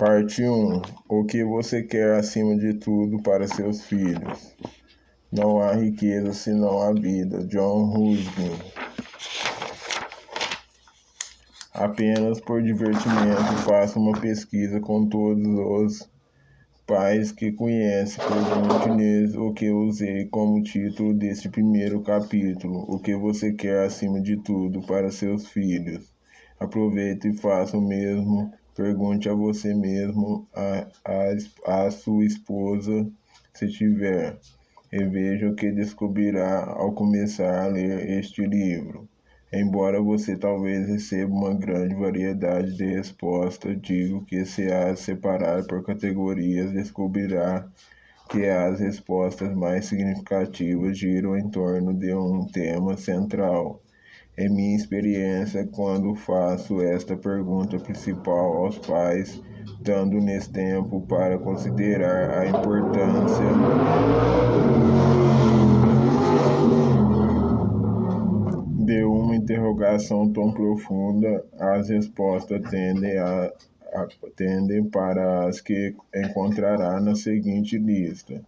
Parte 1. O que você quer acima de tudo para seus filhos? Não há riqueza senão a vida. John Ruskin. Apenas por divertimento, faça uma pesquisa com todos os pais que conhece. Pergunte-lhes o que usei como título deste primeiro capítulo. O que você quer acima de tudo para seus filhos? Aproveite e faça o mesmo. Pergunte a você mesmo, a sua esposa, se tiver, e veja o que descobrirá ao começar a ler este livro. Embora você talvez receba uma grande variedade de respostas, digo que se as separar por categorias, descobrirá que as respostas mais significativas giram em torno de um tema central. Em minha experiência, quando faço esta pergunta principal aos pais, dando-lhes tempo para considerar a importância de uma interrogação tão profunda, as respostas tendem para as que encontrará na seguinte lista.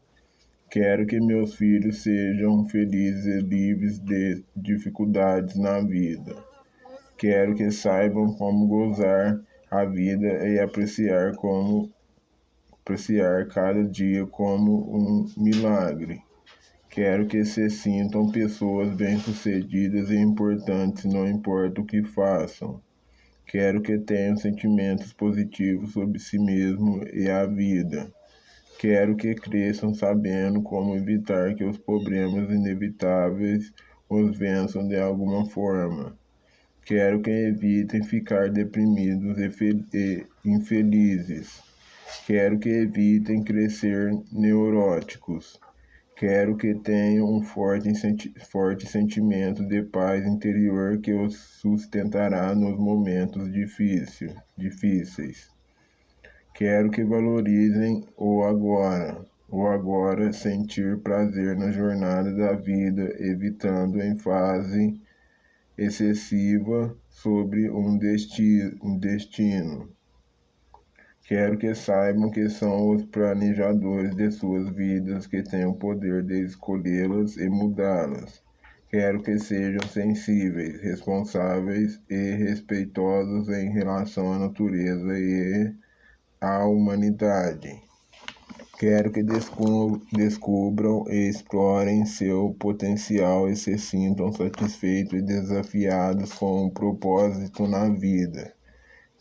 Quero que meus filhos sejam felizes e livres de dificuldades na vida. Quero que saibam como gozar a vida e apreciar cada dia como um milagre. Quero que se sintam pessoas bem-sucedidas e importantes, não importa o que façam. Quero que tenham sentimentos positivos sobre si mesmo e a vida. Quero que cresçam sabendo como evitar que os problemas inevitáveis os vençam de alguma forma. Quero que evitem ficar deprimidos e infelizes. Quero que evitem crescer neuróticos. Quero que tenham um forte sentimento de paz interior que os sustentará nos momentos difíceis. Quero que valorizem o agora, sentir prazer na jornada da vida, evitando ênfase excessiva sobre um destino. Quero que saibam que são os planejadores de suas vidas, que têm o poder de escolhê-las e mudá-las. Quero que sejam sensíveis, responsáveis e respeitosos em relação à natureza e à humanidade. Quero que descubram e explorem seu potencial e se sintam satisfeitos e desafiados com um propósito na vida.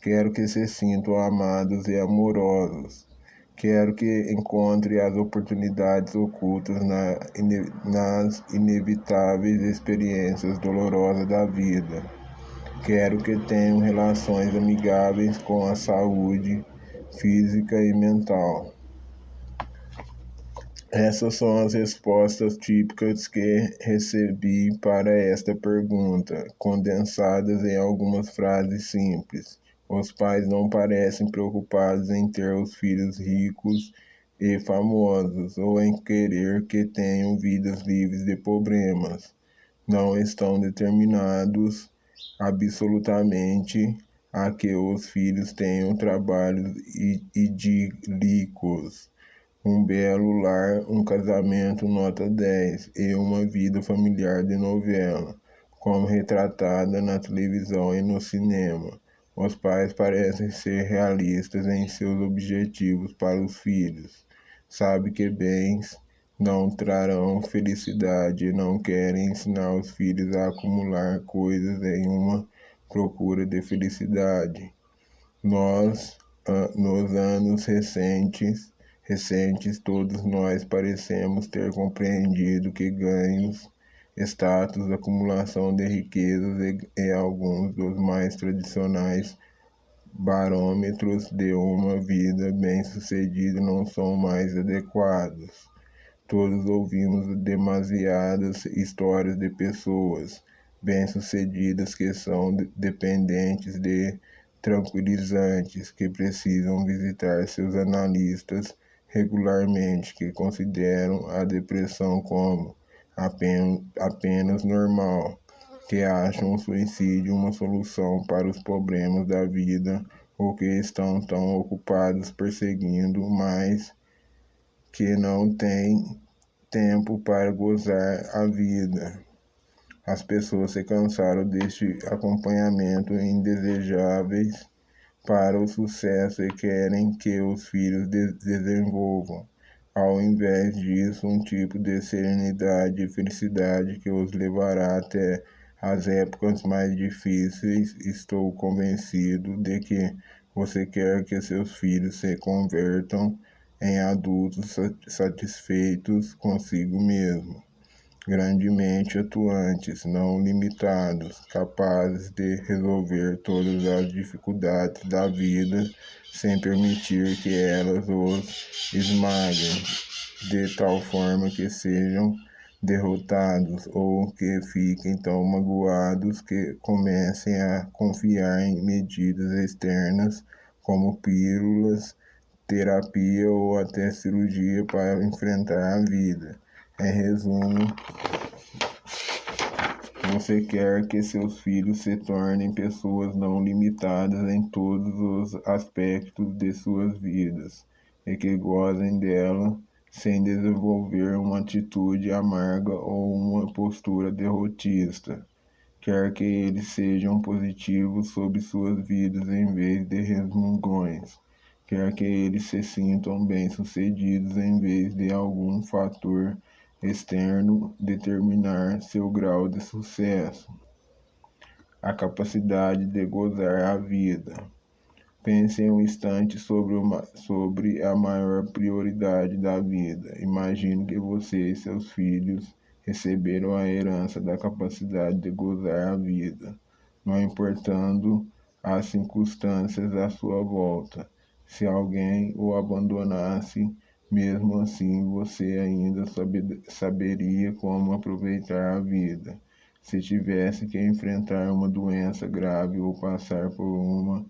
Quero que se sintam amados e amorosos. Quero que encontrem as oportunidades ocultas nas inevitáveis experiências dolorosas da vida. Quero que tenham relações amigáveis com a saúde física e mental. Essas são as respostas típicas que recebi para esta pergunta, condensadas em algumas frases simples. Os pais não parecem preocupados em ter os filhos ricos e famosos ou em querer que tenham vidas livres de problemas. Não estão determinados absolutamente a que os filhos tenham trabalhos idílicos, um belo lar, um casamento nota 10 e uma vida familiar de novela, como retratada na televisão e no cinema. Os pais parecem ser realistas em seus objetivos para os filhos. Sabe que bens não trarão felicidade e não querem ensinar os filhos a acumular coisas em uma procura de felicidade. Nos anos recentes, todos nós parecemos ter compreendido que ganhos, status, acumulação de riquezas e alguns dos mais tradicionais barômetros de uma vida bem-sucedida não são mais adequados. Todos ouvimos demasiadas histórias de pessoas bem-sucedidas que são dependentes de tranquilizantes, que precisam visitar seus analistas regularmente, que consideram a depressão como apenas normal, que acham o suicídio uma solução para os problemas da vida ou que estão tão ocupados perseguindo, mas que não têm tempo para gozar a vida. As pessoas se cansaram deste acompanhamento indesejáveis para o sucesso e querem que os filhos desenvolvam, ao invés disso, um tipo de serenidade e felicidade que os levará até as épocas mais difíceis. Estou convencido de que você quer que seus filhos se convertam em adultos satisfeitos consigo mesmo, grandemente atuantes, não limitados, capazes de resolver todas as dificuldades da vida sem permitir que elas os esmaguem, de tal forma que sejam derrotados ou que fiquem tão magoados que comecem a confiar em medidas externas como pílulas, terapia ou até cirurgia para enfrentar a vida. Em resumo, você quer que seus filhos se tornem pessoas não limitadas em todos os aspectos de suas vidas e que gozem dela sem desenvolver uma atitude amarga ou uma postura derrotista. Quer que eles sejam positivos sobre suas vidas em vez de resmungões. Quer que eles se sintam bem-sucedidos em vez de algum fator externo determinar seu grau de sucesso. A capacidade de gozar a vida. Pense em um instante sobre a maior prioridade da vida. Imagine que você e seus filhos receberam a herança da capacidade de gozar a vida, não importando as circunstâncias à sua volta. Se alguém o abandonasse, mesmo assim você ainda saberia como aproveitar a vida. Se tivesse que enfrentar uma doença grave ou passar por uma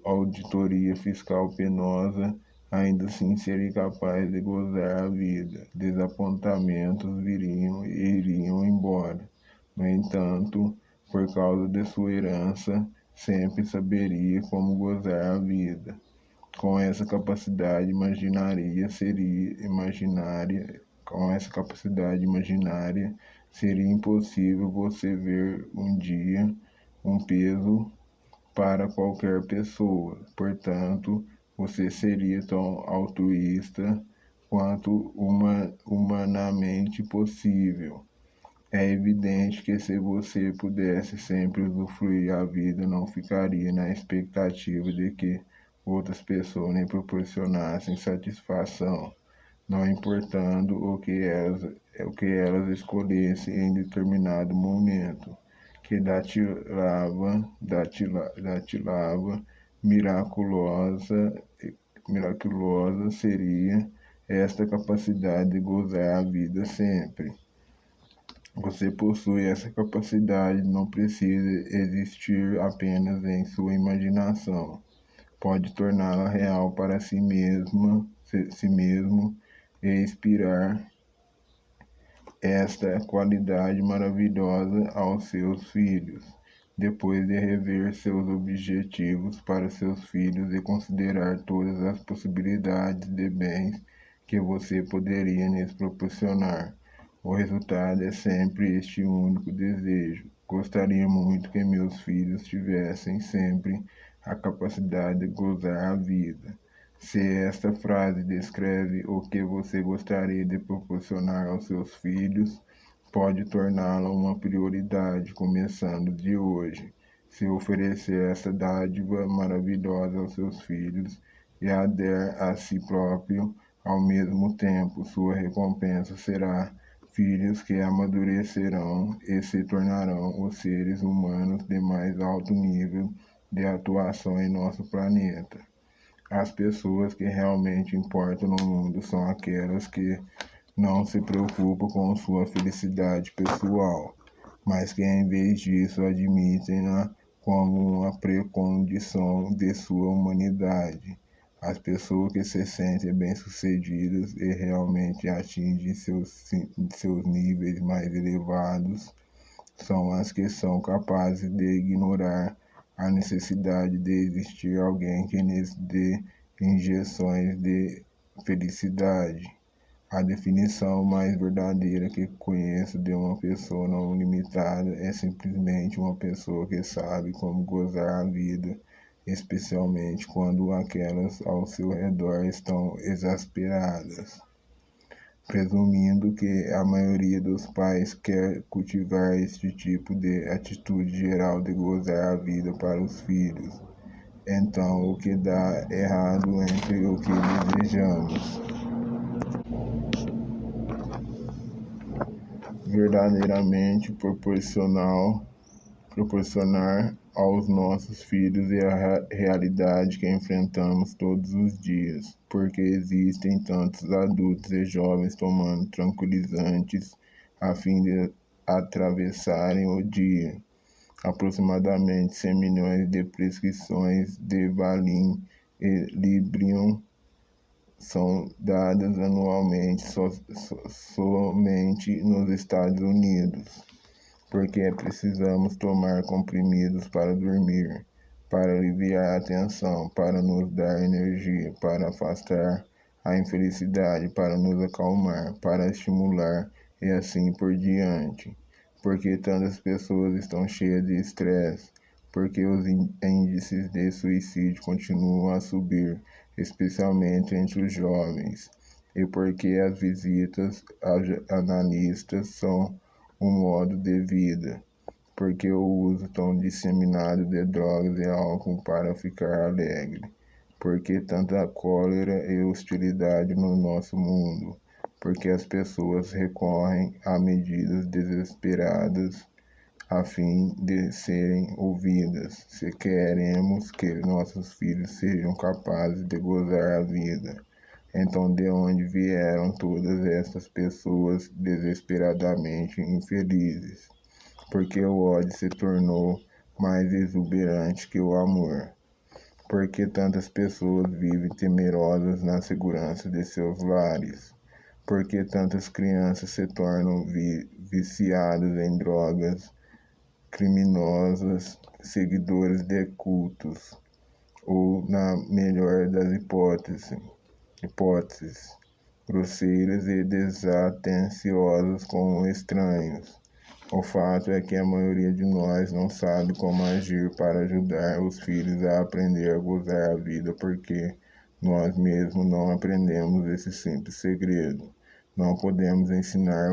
auditoria fiscal penosa, ainda assim seria capaz de gozar a vida. Desapontamentos viriam e iriam embora. No entanto, por causa de sua herança, sempre saberia como gozar a vida. Com essa capacidade imaginária, seria impossível você ver um dia um peso para qualquer pessoa. Portanto, você seria tão altruísta quanto humanamente possível. É evidente que se você pudesse sempre usufruir a vida, não ficaria na expectativa de que outras pessoas lhe proporcionassem satisfação, não importando o que elas escolhessem em determinado momento, que datilava miraculosa seria esta capacidade de gozar a vida sempre. Você possui essa capacidade, não precisa existir apenas em sua imaginação. Pode torná-la real para si mesmo e inspirar esta qualidade maravilhosa aos seus filhos. Depois de rever seus objetivos para seus filhos e considerar todas as possibilidades de bens que você poderia lhes proporcionar, o resultado é sempre este único desejo. Gostaria muito que meus filhos tivessem sempre a capacidade de gozar a vida. Se esta frase descreve o que você gostaria de proporcionar aos seus filhos, pode torná-la uma prioridade, começando de hoje. Se oferecer essa dádiva maravilhosa aos seus filhos e a der a si próprio, ao mesmo tempo, sua recompensa será filhos que amadurecerão e se tornarão os seres humanos de mais alto nível de atuação em nosso planeta. As pessoas que realmente importam no mundo são aquelas que não se preocupam com sua felicidade pessoal, mas que em vez disso admitem-na como uma precondição de sua humanidade. As pessoas que se sentem bem-sucedidas e realmente atingem seus níveis mais elevados são as que são capazes de ignorar a necessidade de existir alguém que lhes dê injeções de felicidade. A definição mais verdadeira que conheço de uma pessoa não limitada é simplesmente uma pessoa que sabe como gozar a vida, especialmente quando aquelas ao seu redor estão exasperadas. Presumindo que a maioria dos pais quer cultivar este tipo de atitude geral de gozar a vida para os filhos, então o que dá errado entre o que desejamos verdadeiramente proporcionar aos nossos filhos é a realidade que enfrentamos todos os dias, porque existem tantos adultos e jovens tomando tranquilizantes a fim de atravessarem o dia. Aproximadamente 100 milhões de prescrições de Valium e Librium são dadas anualmente somente nos Estados Unidos, porque precisamos tomar comprimidos para dormir, para aliviar a tensão, para nos dar energia, para afastar a infelicidade, para nos acalmar, para estimular e assim por diante. Porque tantas pessoas estão cheias de estresse, porque os índices de suicídio continuam a subir, especialmente entre os jovens, e porque as visitas a analistas são um modo de vida, porque o uso tão disseminado de drogas e álcool para ficar alegre, porque tanta cólera e hostilidade no nosso mundo, porque as pessoas recorrem a medidas desesperadas a fim de serem ouvidas, se queremos que nossos filhos sejam capazes de gozar a vida. Então, de onde vieram todas essas pessoas desesperadamente infelizes? Porque o ódio se tornou mais exuberante que o amor. Porque tantas pessoas vivem temerosas na segurança de seus lares. Porque tantas crianças se tornam viciadas em drogas, criminosas, seguidores de cultos, ou, na melhor das hipóteses, grosseiras e desatenciosas com estranhos. O fato é que a maioria de nós não sabe como agir para ajudar os filhos a aprender a gozar a vida, porque nós mesmos não aprendemos esse simples segredo. Não podemos ensinar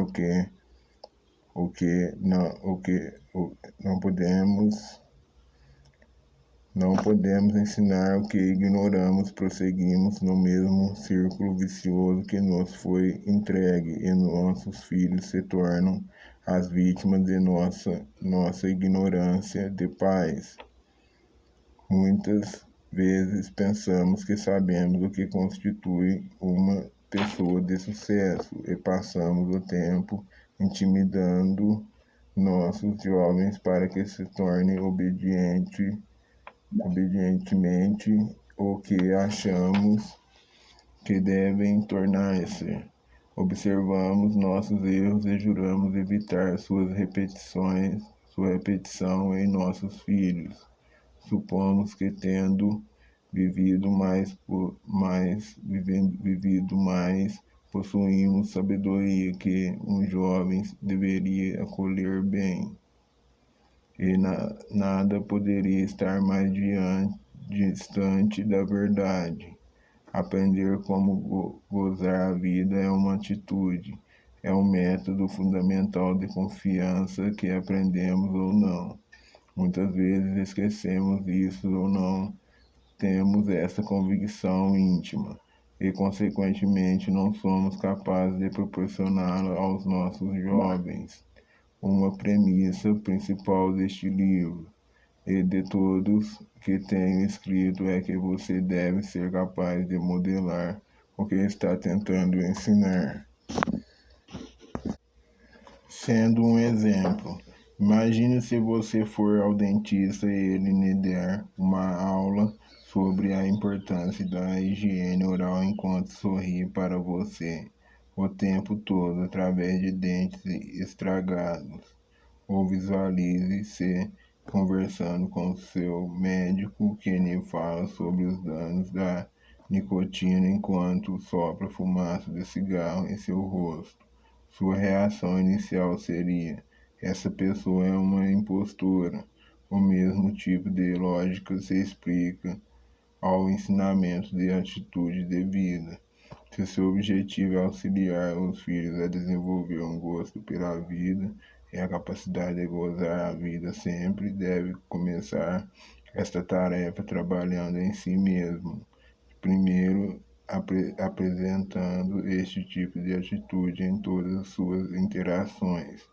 não podemos ensinar o que ignoramos, prosseguimos no mesmo círculo vicioso que nos foi entregue, e nossos filhos se tornam as vítimas de nossa ignorância de pais. Muitas vezes pensamos que sabemos o que constitui uma pessoa de sucesso e passamos o tempo intimidando nossos jovens para que se tornem obedientemente o que achamos que devem tornar-se. Observamos nossos erros e juramos evitar sua repetição em nossos filhos. Supomos que tendo vivido mais, possuímos sabedoria que um jovem deveria acolher bem. E nada poderia estar mais distante da verdade. Aprender como gozar a vida é uma atitude, é um método fundamental de confiança que aprendemos ou não. Muitas vezes esquecemos isso ou não temos essa convicção íntima e, consequentemente, não somos capazes de proporcionar aos nossos jovens uma premissa principal deste livro e de todos que tenho escrito é que você deve ser capaz de modelar o que está tentando ensinar. Sendo um exemplo, imagine se você for ao dentista e ele lhe der uma aula sobre a importância da higiene oral enquanto sorri para você o tempo todo através de dentes estragados. Ou visualize-se conversando com seu médico, Kenny fala sobre os danos da nicotina enquanto sopra fumaça de cigarro em seu rosto. Sua reação inicial seria: essa pessoa é uma impostora. O mesmo tipo de lógica se explica ao ensinamento de atitude de vida. Se seu objetivo é auxiliar os filhos a desenvolver um gosto pela vida e a capacidade de gozar a vida sempre, deve começar esta tarefa trabalhando em si mesmo. Primeiro, apresentando este tipo de atitude em todas as suas interações.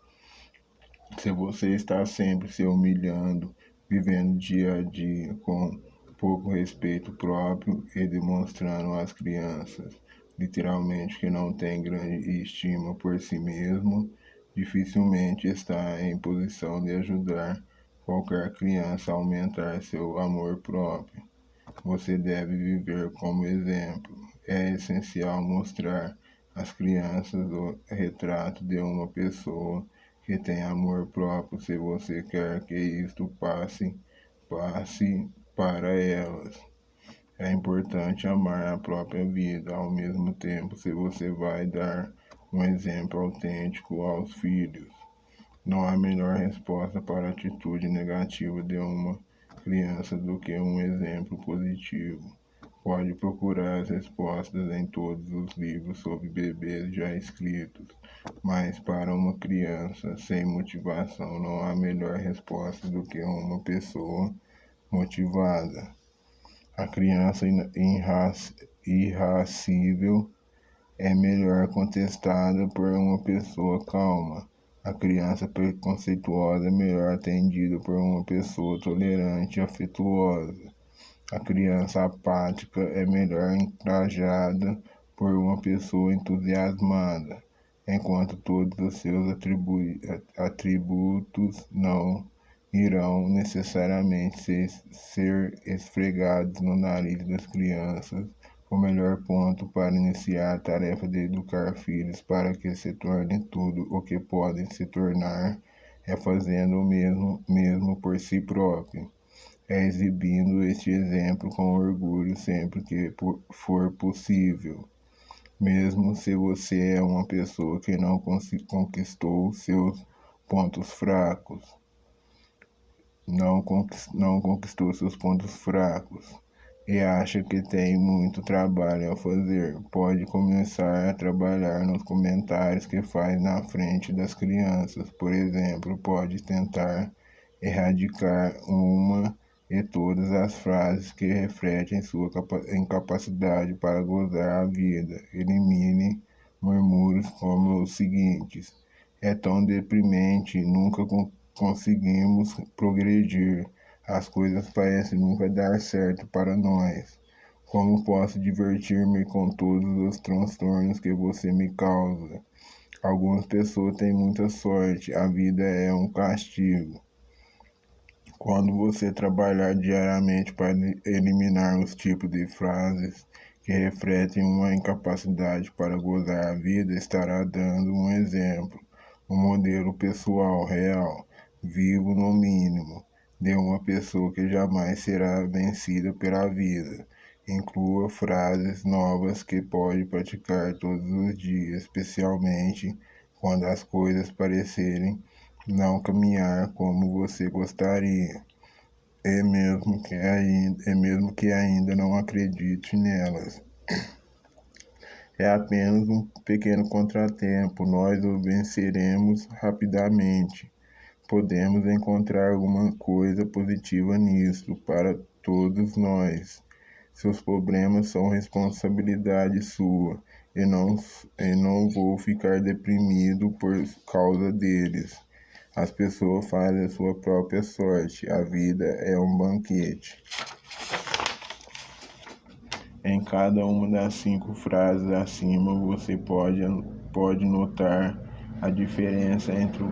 Se você está sempre se humilhando, vivendo dia a dia com pouco respeito próprio e demonstrando às crianças, literalmente, que não tem grande estima por si mesmo, dificilmente está em posição de ajudar qualquer criança a aumentar seu amor próprio. Você deve viver como exemplo. É essencial mostrar às crianças o retrato de uma pessoa que tem amor próprio se você quer que isto passe para elas. É importante amar a própria vida. Ao mesmo tempo, se você vai dar um exemplo autêntico aos filhos. Não há melhor resposta para a atitude negativa de uma criança do que um exemplo positivo. Pode procurar as respostas em todos os livros sobre bebês já escritos, mas para uma criança sem motivação não há melhor resposta do que uma pessoa motivada. A criança irascível é melhor contestada por uma pessoa calma. A criança preconceituosa é melhor atendida por uma pessoa tolerante e afetuosa. A criança apática é melhor encorajada por uma pessoa entusiasmada, enquanto todos os seus atributos não irão necessariamente ser esfregados no nariz das crianças. O melhor ponto para iniciar a tarefa de educar filhos para que se tornem tudo o que podem se tornar é fazendo o mesmo por si próprio. É exibindo este exemplo com orgulho sempre que for possível. Mesmo se você é uma pessoa que não conquistou seus pontos fracos, não conquistou seus pontos fracos e acha que tem muito trabalho a fazer, pode começar a trabalhar nos comentários que faz na frente das crianças. Por exemplo, pode tentar erradicar uma e todas as frases que refletem sua incapacidade para gozar a vida. Elimine murmúrios como os seguintes: é tão deprimente, nunca conseguimos progredir. As coisas parecem nunca dar certo para nós. Como posso divertir-me com todos os transtornos que você me causa? Algumas pessoas têm muita sorte, a vida é um castigo. Quando você trabalhar diariamente para eliminar os tipos de frases que refletem uma incapacidade para gozar a vida, estará dando um exemplo, um modelo pessoal real, vivo no mínimo, de uma pessoa que jamais será vencida pela vida. Inclua frases novas que pode praticar todos os dias, especialmente quando as coisas parecerem não caminhar como você gostaria, mesmo que ainda não acredite nelas. É apenas um pequeno contratempo, nós o venceremos rapidamente. Podemos encontrar alguma coisa positiva nisso para todos nós. Seus problemas são responsabilidade sua e não vou ficar deprimido por causa deles. As pessoas fazem a sua própria sorte. A vida é um banquete. Em cada uma das 5 frases acima, você pode notar a diferença entre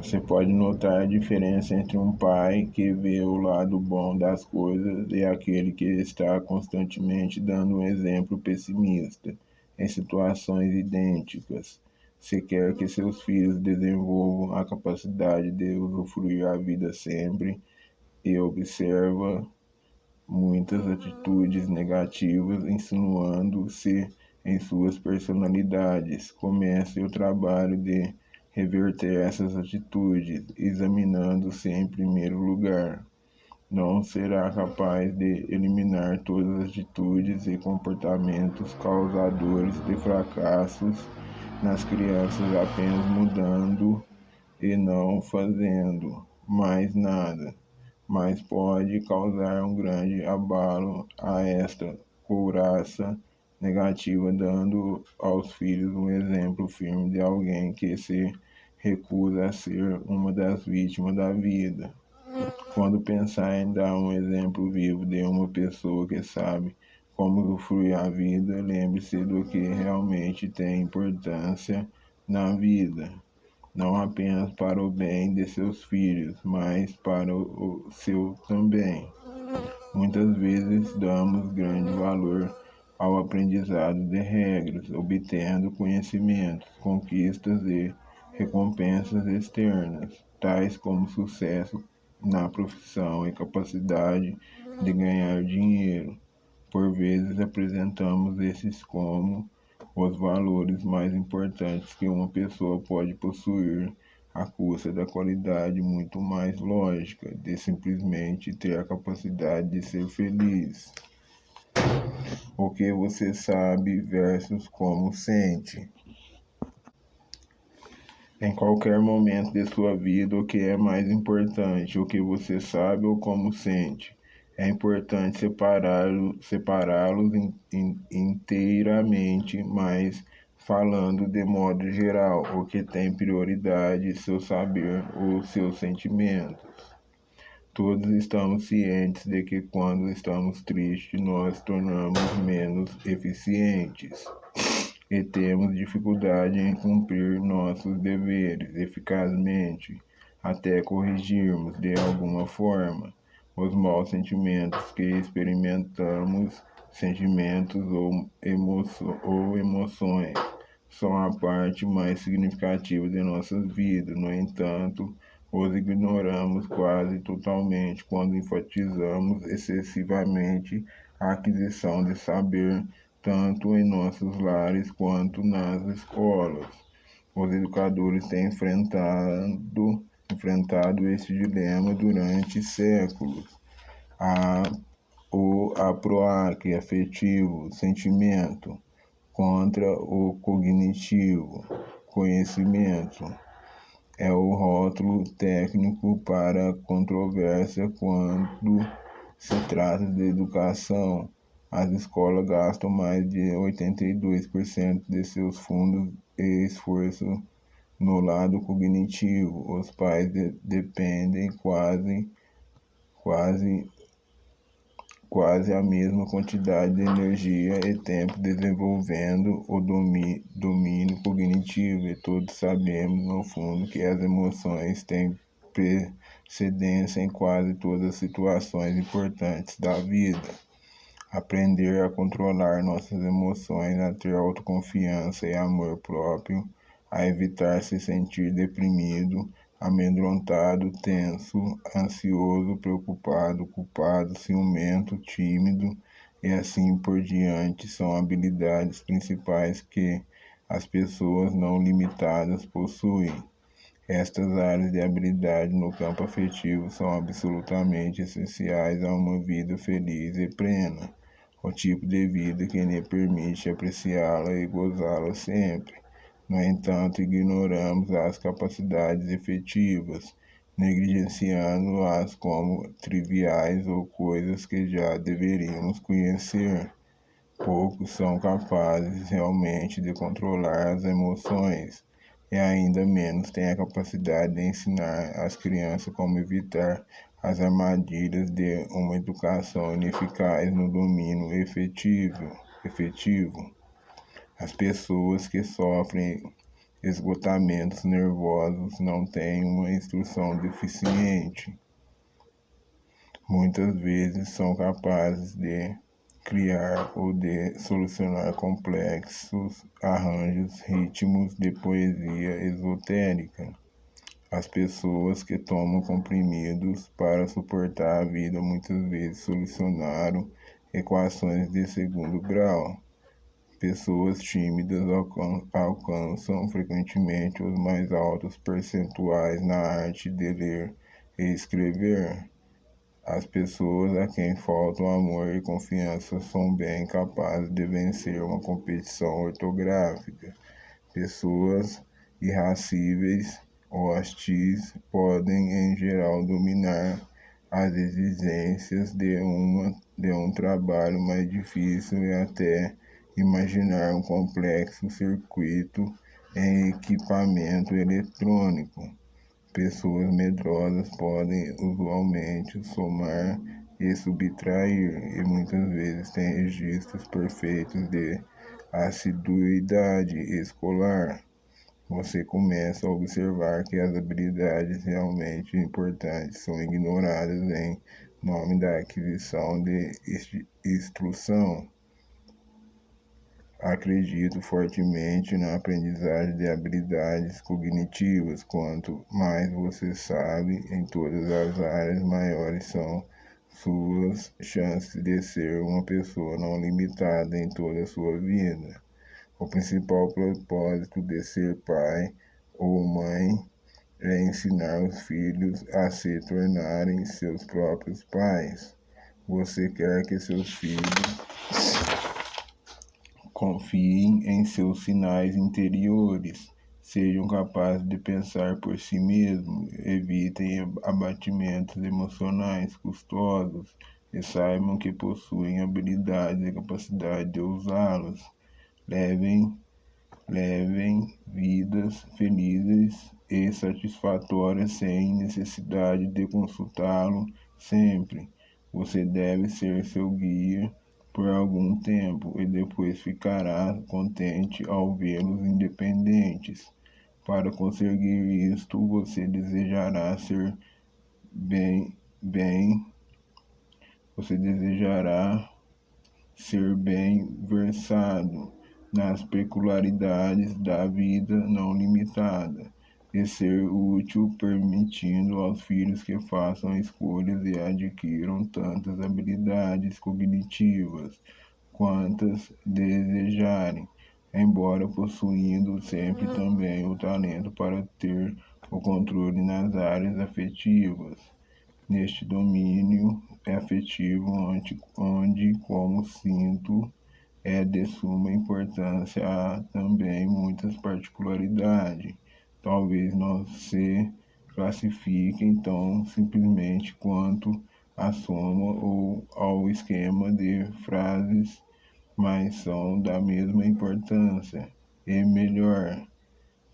Você pode notar a diferença entre um pai que vê o lado bom das coisas e aquele que está constantemente dando um exemplo pessimista em situações idênticas. Você quer que seus filhos desenvolvam a capacidade de usufruir a vida sempre e observa muitas atitudes negativas insinuando-se em suas personalidades. Comece o trabalho de reverter essas atitudes, examinando-se em primeiro lugar. Não será capaz de eliminar todas as atitudes e comportamentos causadores de fracassos nas crianças apenas mudando e não fazendo mais nada, mas pode causar um grande abalo a esta couraça negativa, dando aos filhos um exemplo firme de alguém que se recusa a ser uma das vítimas da vida. Quando pensar em dar um exemplo vivo de uma pessoa que sabe como usufruir a vida, lembre-se do que realmente tem importância na vida, não apenas para o bem de seus filhos, mas para o seu também. Muitas vezes damos grande valor ao aprendizado de regras, obtendo conhecimentos, conquistas e recompensas externas, tais como sucesso na profissão e capacidade de ganhar dinheiro. Por vezes apresentamos esses como os valores mais importantes que uma pessoa pode possuir à custa da qualidade muito mais lógica de simplesmente ter a capacidade de ser feliz. O que você sabe versus como sente. Em qualquer momento de sua vida, o que é mais importante, o que você sabe ou como sente? É importante separá-los inteiramente, mas falando de modo geral, o que tem prioridade, seu saber ou seus sentimentos. Todos estamos cientes de que quando estamos tristes, nós tornamos menos eficientes e temos dificuldade em cumprir nossos deveres eficazmente, até corrigirmos de alguma forma os maus sentimentos que experimentamos. Sentimentos ou emoções são a parte mais significativa de nossas vidas. No entanto, os ignoramos quase totalmente quando enfatizamos excessivamente a aquisição de saber, tanto em nossos lares quanto nas escolas. Os educadores têm enfrentado esse dilema durante séculos. O aproaque afetivo, sentimento, contra o cognitivo, conhecimento. É o rótulo técnico para a controvérsia quando se trata de educação. As escolas gastam mais de 82% de seus fundos e esforço no lado cognitivo. Os pais dependem quase a mesma quantidade de energia e tempo desenvolvendo o domínio cognitivo, e todos sabemos, no fundo, que as emoções têm precedência em quase todas as situações importantes da vida. Aprender a controlar nossas emoções, a ter autoconfiança e amor próprio, a evitar se sentir deprimido, amedrontado, tenso, ansioso, preocupado, culpado, ciumento, tímido e assim por diante são habilidades principais que as pessoas não limitadas possuem. Estas áreas de habilidade no campo afetivo são absolutamente essenciais a uma vida feliz e plena, o tipo de vida que lhe permite apreciá-la e gozá-la sempre. No entanto, ignoramos as capacidades efetivas, negligenciando-as como triviais ou coisas que já deveríamos conhecer. Poucos são capazes realmente de controlar as emoções e ainda menos têm a capacidade de ensinar às crianças como evitar as armadilhas de uma educação ineficaz no domínio efetivo. As pessoas que sofrem esgotamentos nervosos, não têm uma instrução deficiente. Muitas vezes são capazes de criar ou de solucionar complexos arranjos, ritmos de poesia esotérica. As pessoas que tomam comprimidos para suportar a vida muitas vezes solucionaram equações de segundo grau. Pessoas tímidas alcançam frequentemente os mais altos percentuais na arte de ler e escrever. As pessoas a quem faltam amor e confiança são bem capazes de vencer uma competição ortográfica. Pessoas irascíveis ou hostis podem, em geral, dominar as exigências de um trabalho mais difícil e até imaginar um complexo circuito em equipamento eletrônico. Pessoas medrosas podem usualmente somar e subtrair, e muitas vezes têm registros perfeitos de assiduidade escolar. Você começa a observar que as habilidades realmente importantes são ignoradas em nome da aquisição de instrução. Acredito fortemente na aprendizagem de habilidades cognitivas. Quanto mais você sabe em todas as áreas, maiores são suas chances de ser uma pessoa não limitada em toda a sua vida. O principal propósito de ser pai ou mãe é ensinar os filhos a se tornarem seus próprios pais. Você quer que seus filhos confiem em seus sinais interiores, sejam capazes de pensar por si mesmos, evitem abatimentos emocionais custosos e saibam que possuem habilidades e capacidade de usá-las. Levem vidas felizes e satisfatórias sem necessidade de consultá-lo sempre. Você deve ser seu guia por algum tempo e depois ficará contente ao vê-los independentes. Para conseguir isto, você desejará ser você desejará ser bem versado nas peculiaridades da vida não limitada e ser útil, permitindo aos filhos que façam escolhas e adquiram tantas habilidades cognitivas quantas desejarem, embora possuindo sempre também o talento para ter o controle nas áreas afetivas. Neste domínio afetivo, onde como sinto, é de suma importância, há também muitas particularidades. Talvez não se classifiquem tão simplesmente quanto a soma ou ao esquema de frases, mas são da mesma importância e melhor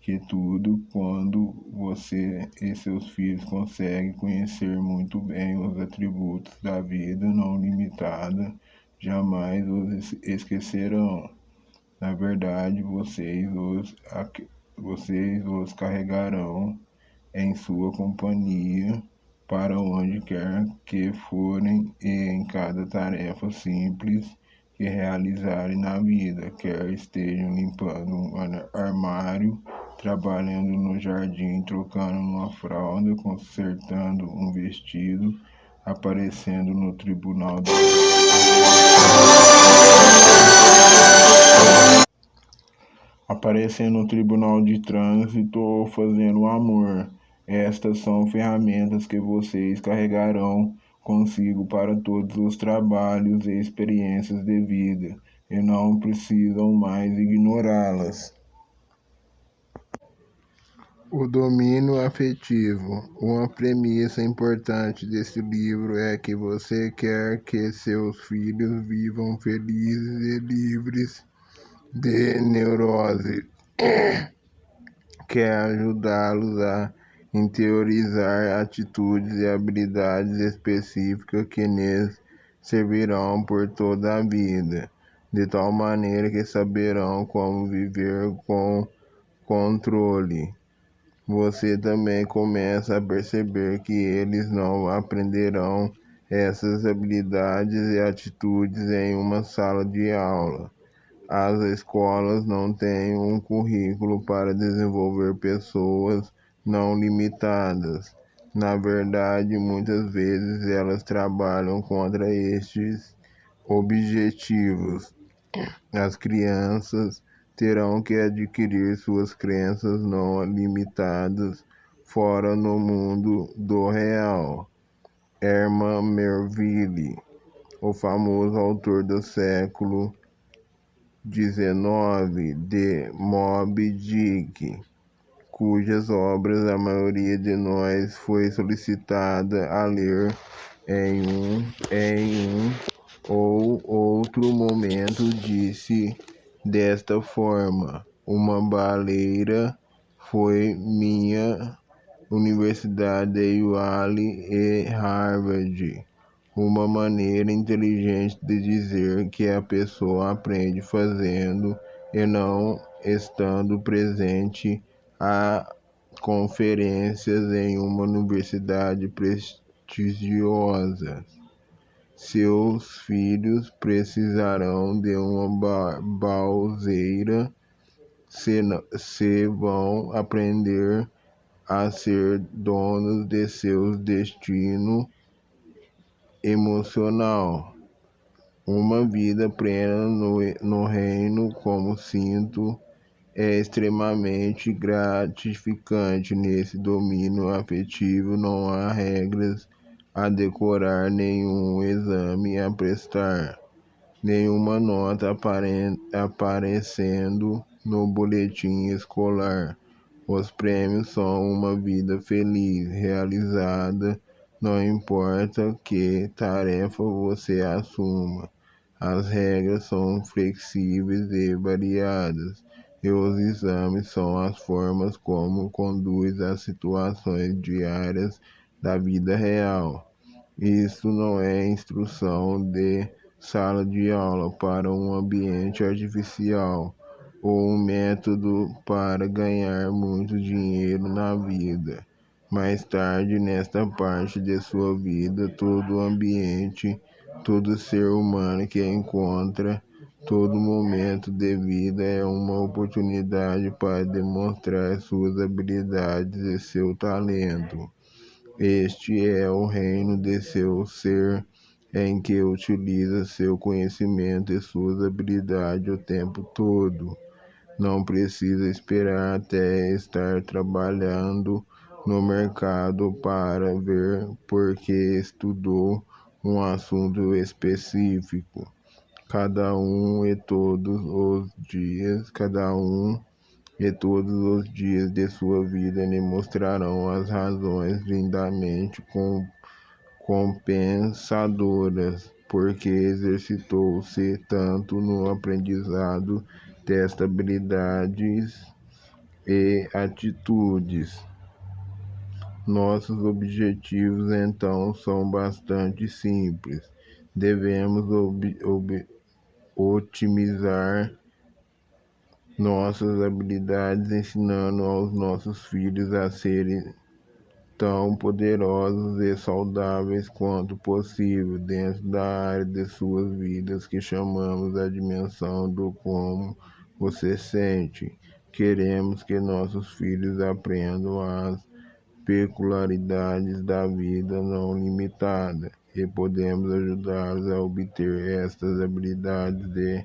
que tudo quando você e seus filhos conseguem conhecer muito bem os atributos da vida não limitada, jamais os esquecerão. Na verdade, vocês os carregarão em sua companhia para onde quer que forem e em cada tarefa simples que realizarem na vida, quer estejam limpando um armário, trabalhando no jardim, trocando uma fralda, consertando um vestido, aparecendo no tribunal de trânsito ou fazendo amor. Estas são ferramentas que vocês carregarão consigo para todos os trabalhos e experiências de vida, e não precisam mais ignorá-las. O domínio afetivo. Uma premissa importante desse livro é que você quer que seus filhos vivam felizes e livres de neurose. Quer ajudá-los a interiorizar atitudes e habilidades específicas que lhes servirão por toda a vida, de tal maneira que saberão como viver com controle. Você também começa a perceber que eles não aprenderão essas habilidades e atitudes em uma sala de aula. As escolas não têm um currículo para desenvolver pessoas não limitadas. Na verdade, muitas vezes elas trabalham contra estes objetivos. As crianças terão que adquirir suas crenças não limitadas fora no mundo do real. Herman Melville, o famoso autor do século XIX de Moby Dick, cujas obras a maioria de nós foi solicitada a ler em um ou outro momento, disse desta forma: uma baleia foi minha Universidade de Yale e Harvard. Uma maneira inteligente de dizer que a pessoa aprende fazendo e não estando presente a conferências em uma universidade prestigiosa. Seus filhos precisarão de uma balseira se vão aprender a ser donos de seu destino emocional. Uma vida plena no reino, como sinto, é extremamente gratificante. Nesse domínio afetivo não há regras a decorar, nenhum exame a prestar, nenhuma nota aparecendo no boletim escolar. Os prêmios são uma vida feliz, realizada, não importa que tarefa você assuma. As regras são flexíveis e variadas, e os exames são as formas como conduz às situações diárias da vida real. Isso não é instrução de sala de aula para um ambiente artificial ou um método para ganhar muito dinheiro na vida. Mais tarde, nesta parte de sua vida, todo ambiente, todo ser humano que encontra, todo momento de vida é uma oportunidade para demonstrar suas habilidades e seu talento. Este é o reino de seu ser, em que utiliza seu conhecimento e suas habilidades o tempo todo. Não precisa esperar até estar trabalhando no mercado para ver porque estudou um assunto específico. Cada um e todos os dias de sua vida lhe mostrarão as razões lindamente compensadoras, porque exercitou-se tanto no aprendizado destas habilidades e atitudes. Nossos objetivos, então, são bastante simples. Devemos otimizar nossas habilidades, ensinando aos nossos filhos a serem tão poderosos e saudáveis quanto possível dentro da área de suas vidas que chamamos a dimensão do como você sente. Queremos que nossos filhos aprendam as peculiaridades da vida não limitada e podemos ajudá-los a obter estas habilidades de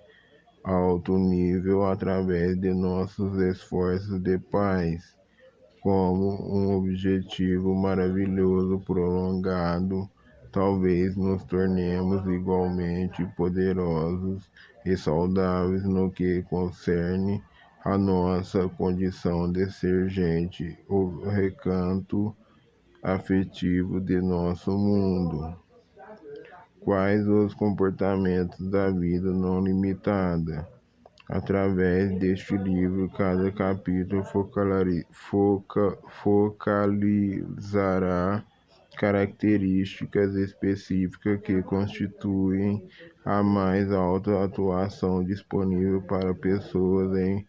alto nível através de nossos esforços de paz, como um objetivo maravilhoso prolongado. Talvez nos tornemos igualmente poderosos e saudáveis no que concerne a nossa condição de ser gente, o recanto afetivo de nosso mundo. Quais os comportamentos da vida não limitada? Através deste livro, cada capítulo focalizará características específicas que constituem a mais alta atuação disponível para pessoas em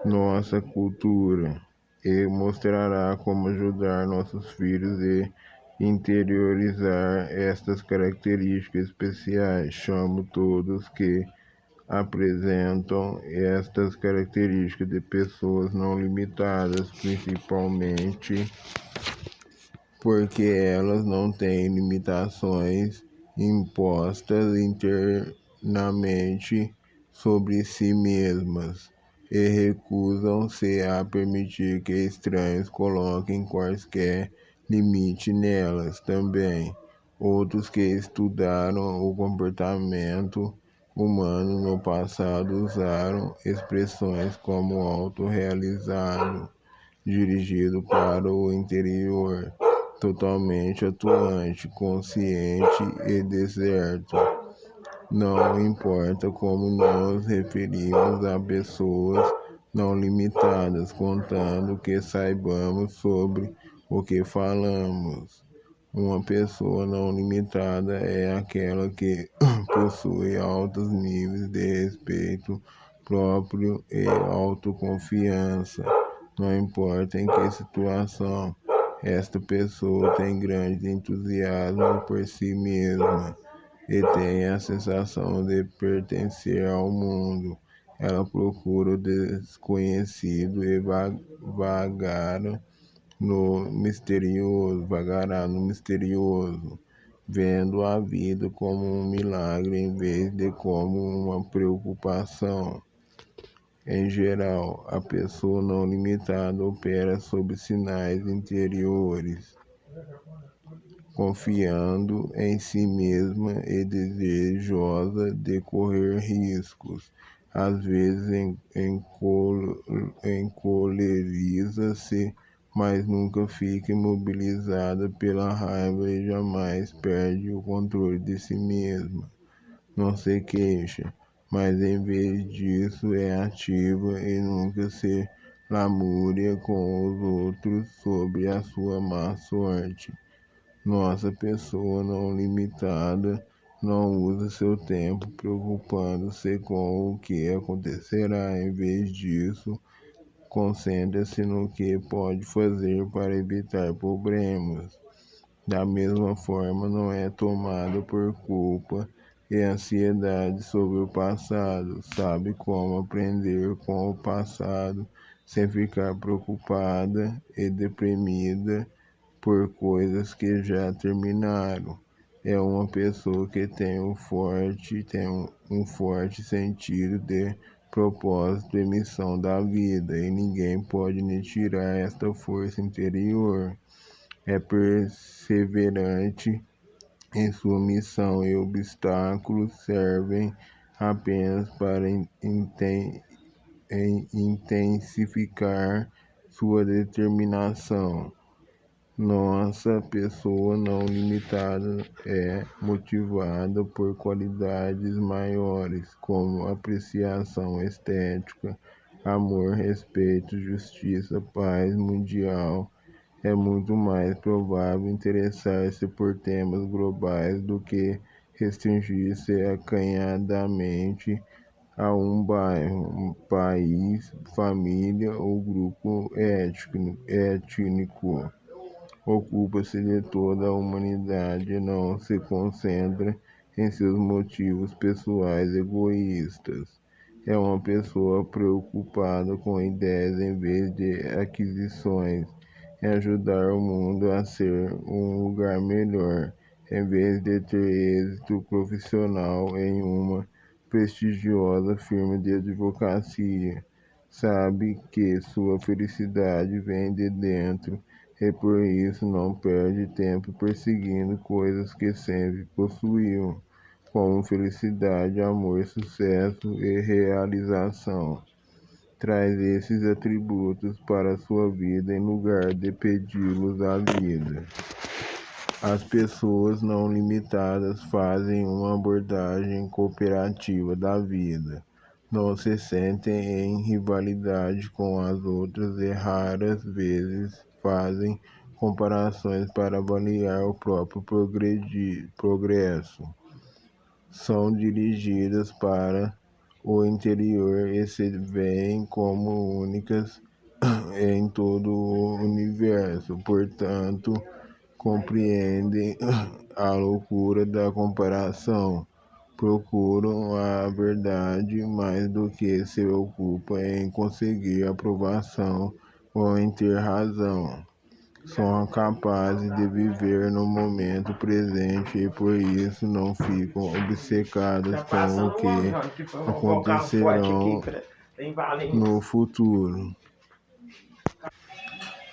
nossa cultura e mostrará como ajudar nossos filhos a interiorizar estas características especiais. Chamo todos que apresentam estas características de pessoas não limitadas, principalmente porque elas não têm limitações impostas internamente sobre si mesmas e recusam-se a permitir que estranhos coloquem quaisquer limite nelas também. Outros que estudaram o comportamento humano no passado usaram expressões como autorrealizado, dirigido para o interior, totalmente atuante, consciente e deserto. Não importa como nos referimos a pessoas não limitadas, contanto que saibamos sobre o que falamos. Uma pessoa não limitada é aquela que possui altos níveis de respeito próprio e autoconfiança. Não importa em que situação, esta pessoa tem grande entusiasmo por si mesma e tem a sensação de pertencer ao mundo. Ela procura o desconhecido e vagará no misterioso, vendo a vida como um milagre em vez de como uma preocupação. Em geral, a pessoa não limitada opera sob sinais interiores, confiando em si mesma e desejosa de correr riscos. Às vezes encoleriza-se, mas nunca fica imobilizada pela raiva e jamais perde o controle de si mesma. Não se queixa, mas em vez disso é ativa e nunca se lamúria com os outros sobre a sua má sorte. Nossa pessoa não limitada não usa seu tempo preocupando-se com o que acontecerá. Em vez disso, concentra-se no que pode fazer para evitar problemas. Da mesma forma, não é tomada por culpa e ansiedade sobre o passado. Sabe como aprender com o passado sem ficar preocupada e deprimida por coisas que já terminaram. É uma pessoa que tem um forte sentido de propósito e missão da vida, e ninguém pode lhe tirar esta força interior. É perseverante em sua missão e obstáculos servem apenas para intensificar sua determinação. Nossa pessoa não limitada é motivada por qualidades maiores, como apreciação estética, amor, respeito, justiça, paz mundial. É muito mais provável interessar-se por temas globais do que restringir-se acanhadamente a um bairro, um país, família ou grupo étnico. Ocupa-se de toda a humanidade e não se concentra em seus motivos pessoais egoístas. É uma pessoa preocupada com ideias em vez de aquisições, em ajudar o mundo a ser um lugar melhor, em vez de ter êxito profissional em uma prestigiosa firma de advocacia. Sabe que sua felicidade vem de dentro e por isso não perde tempo perseguindo coisas que sempre possuiu, como felicidade, amor, sucesso e realização. Traz esses atributos para a sua vida em lugar de pedi-los à vida. As pessoas não limitadas fazem uma abordagem cooperativa da vida. Não se sentem em rivalidade com as outras e raras vezes fazem comparações para avaliar o próprio progresso. São dirigidas para o interior e se veem como únicas em todo o universo. Portanto, compreendem a loucura da comparação. Procuram a verdade mais do que se ocupam em conseguir aprovação ou em ter razão. São capazes de viver no momento presente e por isso não ficam obcecados com o que acontecerão no futuro.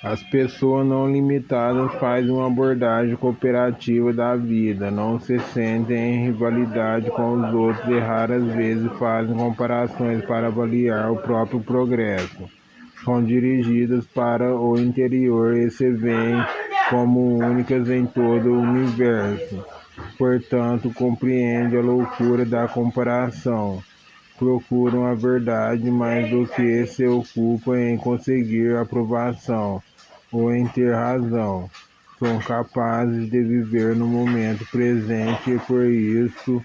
As pessoas não limitadas fazem uma abordagem cooperativa da vida, não se sentem em rivalidade com os outros e raras vezes fazem comparações para avaliar o próprio progresso. São dirigidas para o interior e se veem como únicas em todo o universo. Portanto, compreende a loucura da comparação. Procuram a verdade mais do que se ocupam em conseguir aprovação ou em ter razão. São capazes de viver no momento presente e por isso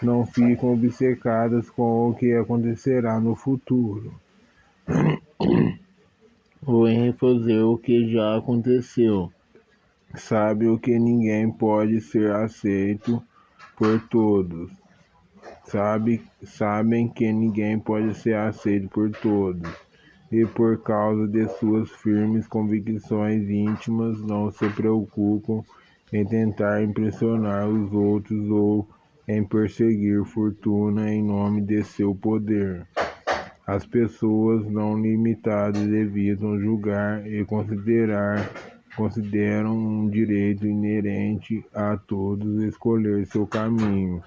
não ficam obcecadas com o que acontecerá no futuro, ou em refazer o que já aconteceu. Sabe que ninguém pode ser aceito por todos. Sabem que ninguém pode ser aceito por todos. E por causa de suas firmes convicções íntimas, não se preocupam em tentar impressionar os outros ou em perseguir fortuna em nome de seu poder. As pessoas não limitadas evitam julgar e consideram um direito inerente a todos escolher seu caminho,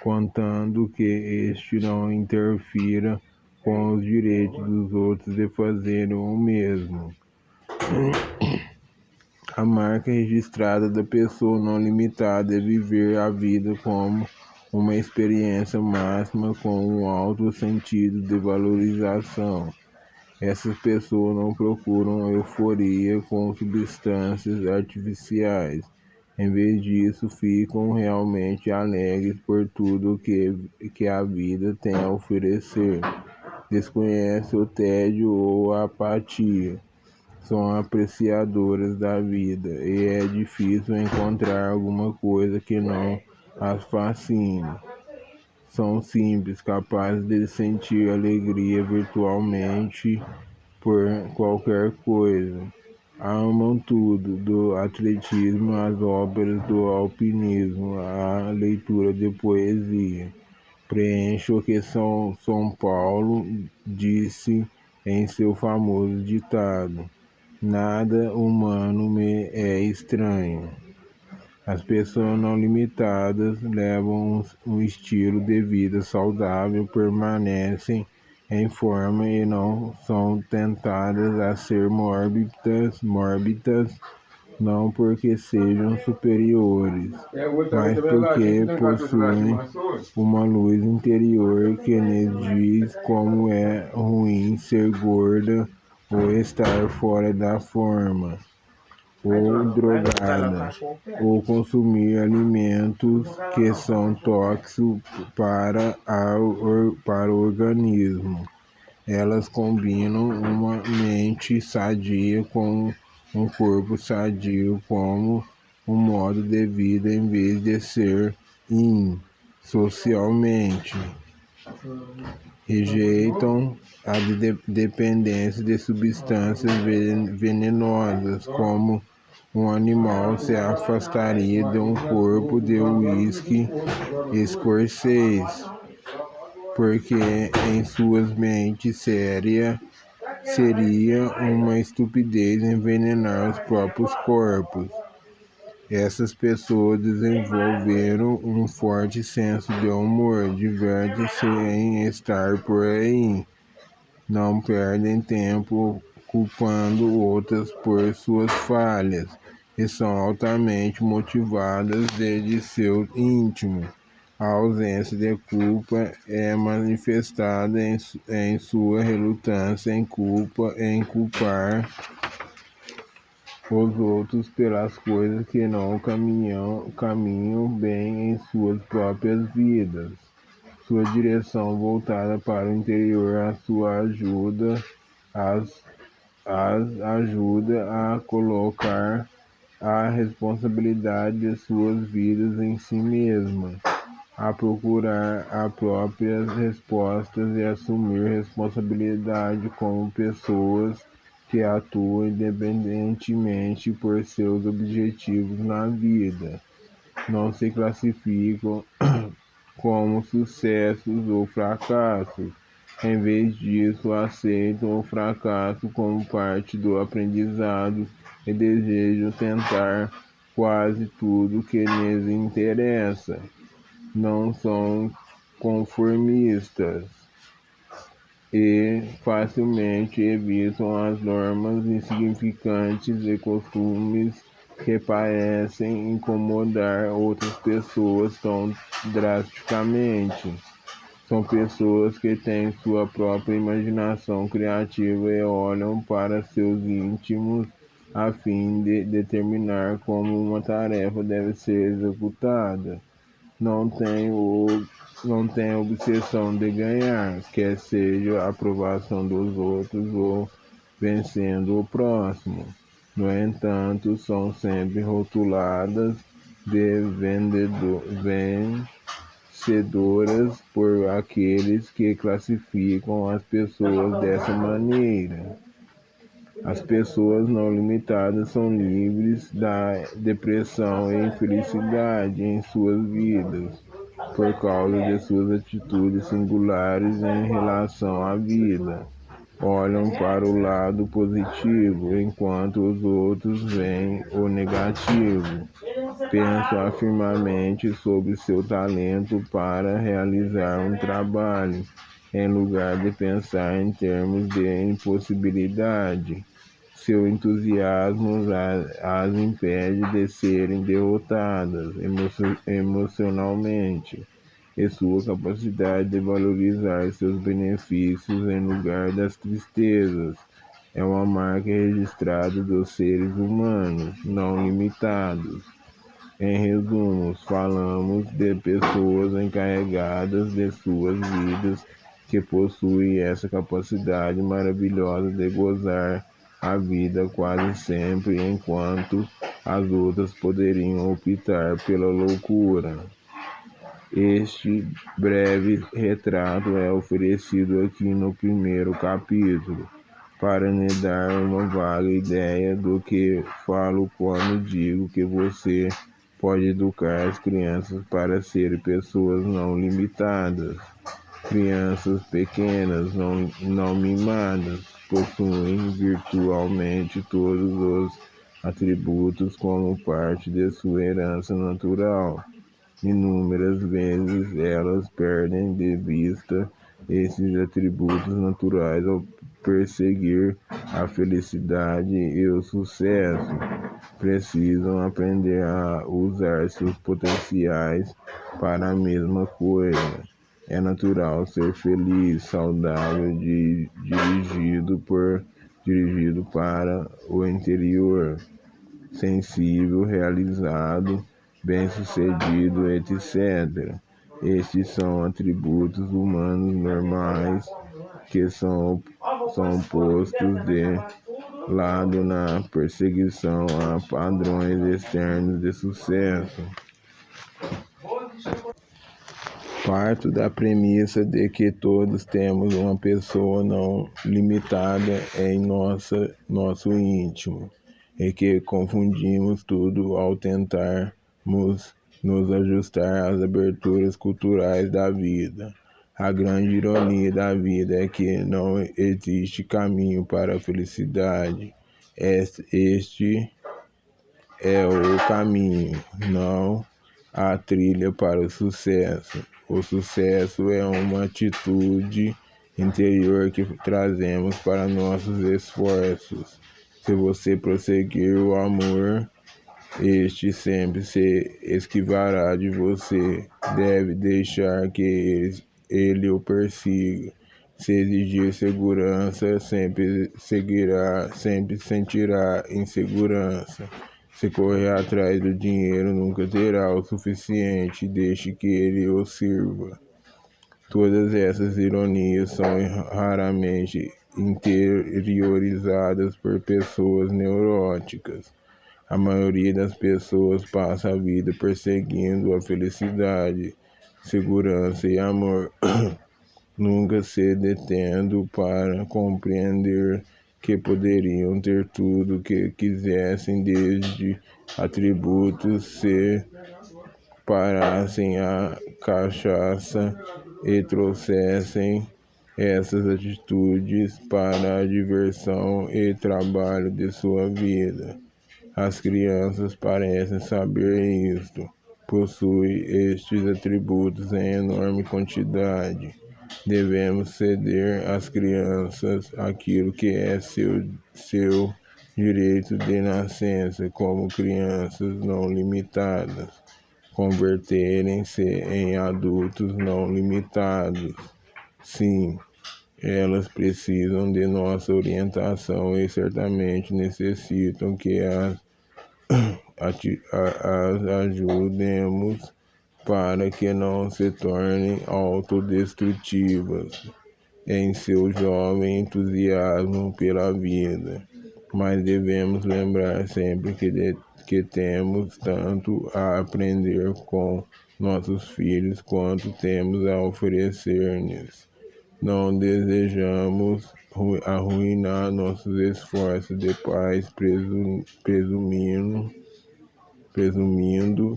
contando que este não interfira com os direitos dos outros de fazerem o mesmo. A marca registrada da pessoa não limitada é viver a vida como uma experiência máxima com um alto sentido de valorização. Essas pessoas não procuram euforia com substâncias artificiais. Em vez disso, ficam realmente alegres por tudo que a vida tem a oferecer. Desconhecem o tédio ou a apatia. São apreciadoras da vida e é difícil encontrar alguma coisa que não as fascine. São simples, capazes de sentir alegria virtualmente por qualquer coisa. Amam tudo, do atletismo às óperas, do alpinismo à leitura de poesia. Preenche o que São Paulo disse em seu famoso ditado: nada humano me é estranho. As pessoas não limitadas levam um estilo de vida saudável, permanecem em forma e não são tentadas a ser mórbidas, não porque sejam superiores, mas porque possuem uma luz interior que lhes diz como é ruim ser gorda ou estar fora da forma, ou drogada, ou consumir alimentos que são tóxicos para o organismo. Elas combinam uma mente sadia com um corpo sadio como um modo de vida em vez de ser socialmente. Rejeitam a dependência de substâncias venenosas, como um animal se afastaria de um corpo de uísque escocês, porque em suas mentes seria uma estupidez envenenar os próprios corpos. Essas pessoas desenvolveram um forte senso de humor, divertem-se em estar por aí, não perdem tempo culpando outras por suas falhas e são altamente motivadas desde seu íntimo. A ausência de culpa é manifestada em sua relutância em culpar os outros pelas coisas que não caminham bem em suas próprias vidas. sua direção voltada para o interior, as ajuda a colocar a responsabilidade de suas vidas em si mesma, a procurar as próprias respostas e assumir responsabilidade como pessoas que atuam independentemente por seus objetivos na vida. Não se classificam como sucessos ou fracassos. Em vez disso, aceitam o fracasso como parte do aprendizado e desejam tentar quase tudo que lhes interessa. Não são conformistas e facilmente evitam as normas insignificantes e costumes que parecem incomodar outras pessoas tão drasticamente. São pessoas que têm sua própria imaginação criativa e olham para seus íntimos a fim de determinar como uma tarefa deve ser executada. Não tem obsessão de ganhar, quer seja a aprovação dos outros ou vencendo o próximo. No entanto, são sempre rotuladas de vencedoras por aqueles que classificam as pessoas dessa maneira. As pessoas não limitadas são livres da depressão e infelicidade em suas vidas, por causa de suas atitudes singulares em relação à vida. Olham para o lado positivo, enquanto os outros veem o negativo. Pensam afirmadamente sobre seu talento para realizar um trabalho, em lugar de pensar em termos de impossibilidade. Seu entusiasmo as impede de serem derrotadas emocionalmente, e sua capacidade de valorizar seus benefícios em lugar das tristezas é uma marca registrada dos seres humanos não limitados. Em resumo, falamos de pessoas encarregadas de suas vidas que possuem essa capacidade maravilhosa de gozar a vida quase sempre, enquanto as outras poderiam optar pela loucura. Este breve retrato é oferecido aqui no primeiro capítulo, para lhe dar uma vaga ideia do que falo quando digo que você pode educar as crianças para serem pessoas não limitadas. Crianças pequenas, não mimadas, possuem virtualmente todos os atributos como parte de sua herança natural. Inúmeras vezes elas perdem de vista esses atributos naturais ao perseguir a felicidade e o sucesso. Precisam aprender a usar seus potenciais para a mesma coisa. É natural ser feliz, saudável, dirigido para o interior, sensível, realizado, bem-sucedido, etc. Estes são atributos humanos normais que são postos de lado na perseguição a padrões externos de sucesso. Parto da premissa de que todos temos uma pessoa não limitada em nosso íntimo, e que confundimos tudo ao tentarmos nos ajustar às aberturas culturais da vida. A grande ironia da vida é que não existe caminho para a felicidade. Este é o caminho, não a trilha para o sucesso. O sucesso é uma atitude interior que trazemos para nossos esforços. Se você prosseguir o amor, este sempre se esquivará de você. Deve deixar que ele o persiga. Se exigir segurança, sempre sentirá insegurança. Se correr atrás do dinheiro, nunca terá o suficiente. Deixe que ele o sirva. Todas essas ironias são raramente interiorizadas por pessoas neuróticas. A maioria das pessoas passa a vida perseguindo a felicidade, segurança e amor, nunca se detendo para compreender que poderiam ter tudo o que quisessem, desde atributos se parassem a cachaça e trouxessem essas atitudes para a diversão e trabalho de sua vida. As crianças parecem saber isto, possuem estes atributos em enorme quantidade. Devemos ceder às crianças aquilo que é seu direito de nascença, como crianças não limitadas, converterem-se em adultos não limitados. Sim, elas precisam de nossa orientação e certamente necessitam que as ajudemos para que não se tornem autodestrutivas em seu jovem entusiasmo pela vida. Mas devemos lembrar sempre que temos tanto a aprender com nossos filhos quanto temos a oferecer-lhes. Não desejamos arruinar nossos esforços de pais, presumindo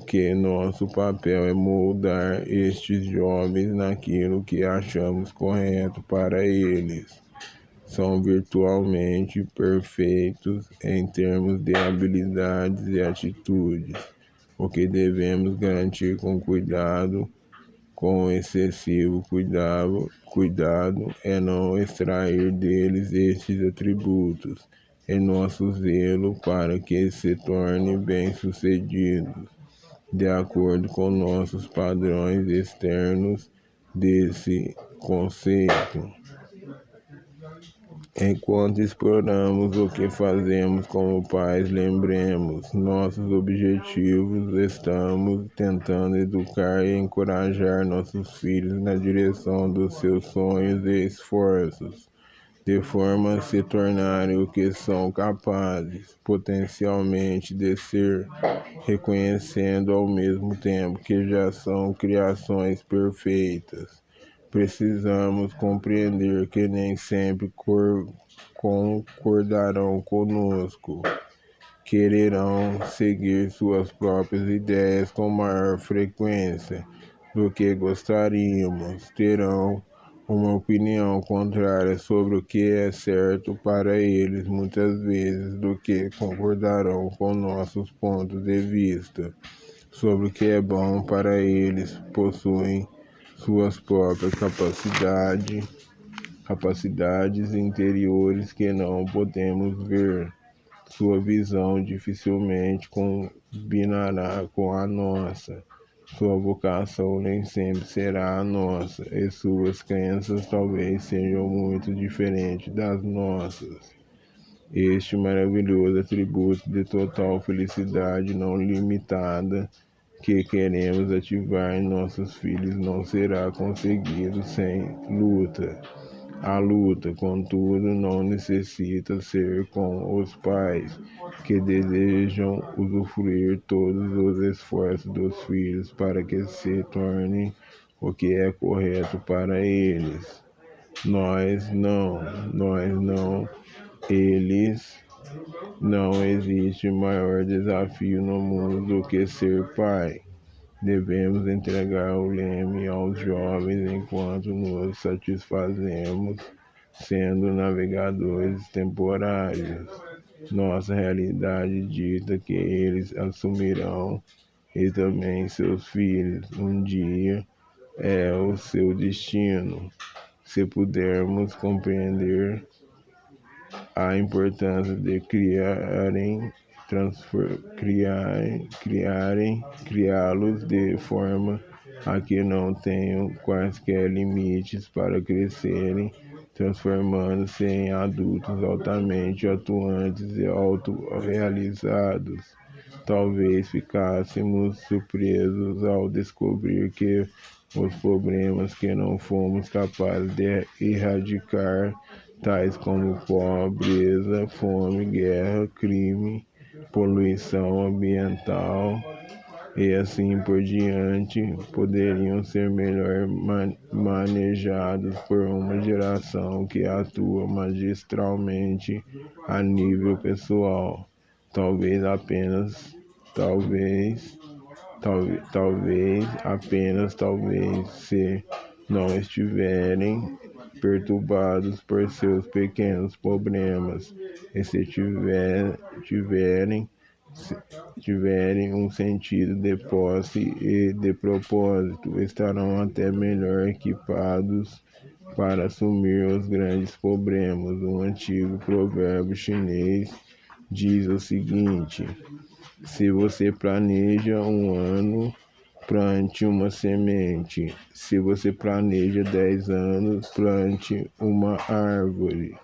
que nosso papel é moldar estes jovens naquilo que achamos correto para eles. São virtualmente perfeitos em termos de habilidades e atitudes, o que devemos garantir com excessivo cuidado é não extrair deles estes atributos, em nosso zelo para que se tornem bem-sucedidos, de acordo com nossos padrões externos desse conceito. Enquanto exploramos o que fazemos como pais, lembremos nossos objetivos. Estamos tentando educar e encorajar nossos filhos na direção dos seus sonhos e esforços, de forma a se tornarem o que são capazes, potencialmente, de ser, reconhecendo ao mesmo tempo que já são criações perfeitas. Precisamos compreender que nem sempre concordarão conosco, quererão seguir suas próprias ideias com maior frequência do que gostaríamos, terão uma opinião contrária sobre o que é certo para eles muitas vezes do que concordarão com nossos pontos de vista sobre o que é bom para eles. Possuem suas próprias capacidades interiores que não podemos ver. Sua visão dificilmente combinará com a nossa. Sua vocação nem sempre será a nossa, e suas crenças talvez sejam muito diferentes das nossas. Este maravilhoso atributo de total felicidade não limitada que queremos ativar em nossos filhos não será conseguido sem luta. A luta, contudo, não necessita ser com os pais que desejam usufruir todos os esforços dos filhos para que se tornem o que é correto para eles. Nós não, eles. Não existe maior desafio no mundo do que ser pai. Devemos entregar o leme aos jovens enquanto nos satisfazemos sendo navegadores temporários. Nossa realidade dita que eles assumirão, e também seus filhos, um dia é o seu destino. Se pudermos compreender a importância de criá-los de forma a que não tenham quaisquer limites para crescerem, transformando-se em adultos altamente atuantes e autorrealizados. Talvez ficássemos surpresos ao descobrir que os problemas que não fomos capazes de erradicar, tais como pobreza, fome, guerra, crime, poluição ambiental e assim por diante, poderiam ser melhor manejados por uma geração que atua magistralmente a nível pessoal. Talvez apenas, talvez, se não estiverem perturbados por seus pequenos problemas, e se tiverem um sentido de posse e de propósito, estarão até melhor equipados para assumir os grandes problemas. Um antigo provérbio chinês diz o seguinte: se você planeja um ano, plante uma semente. Se você planeja 10 anos, plante uma árvore.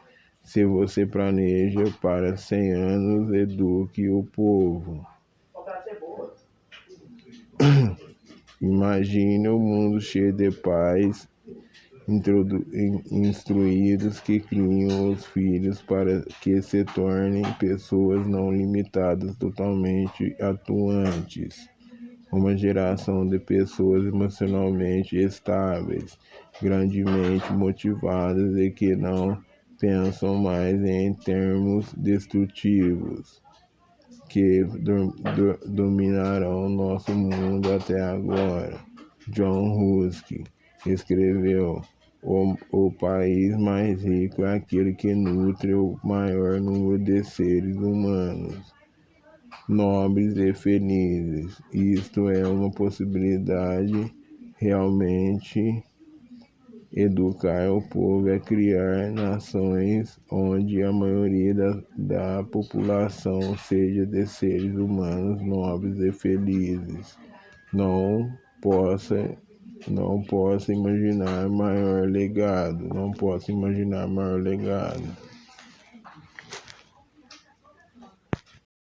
Se você planeja para 100 anos, eduque o povo. Imagine um mundo cheio de pais instruídos que criam os filhos para que se tornem pessoas não limitadas, totalmente atuantes. Uma geração de pessoas emocionalmente estáveis, grandemente motivadas e que não pensam mais em termos destrutivos, que dominarão nosso mundo até agora. John Ruskin escreveu: o país mais rico é aquele que nutre o maior número de seres humanos nobres e felizes. Isto é uma possibilidade. Realmente, educar o povo é criar nações onde a maioria da população seja de seres humanos nobres e felizes. Não posso imaginar maior legado.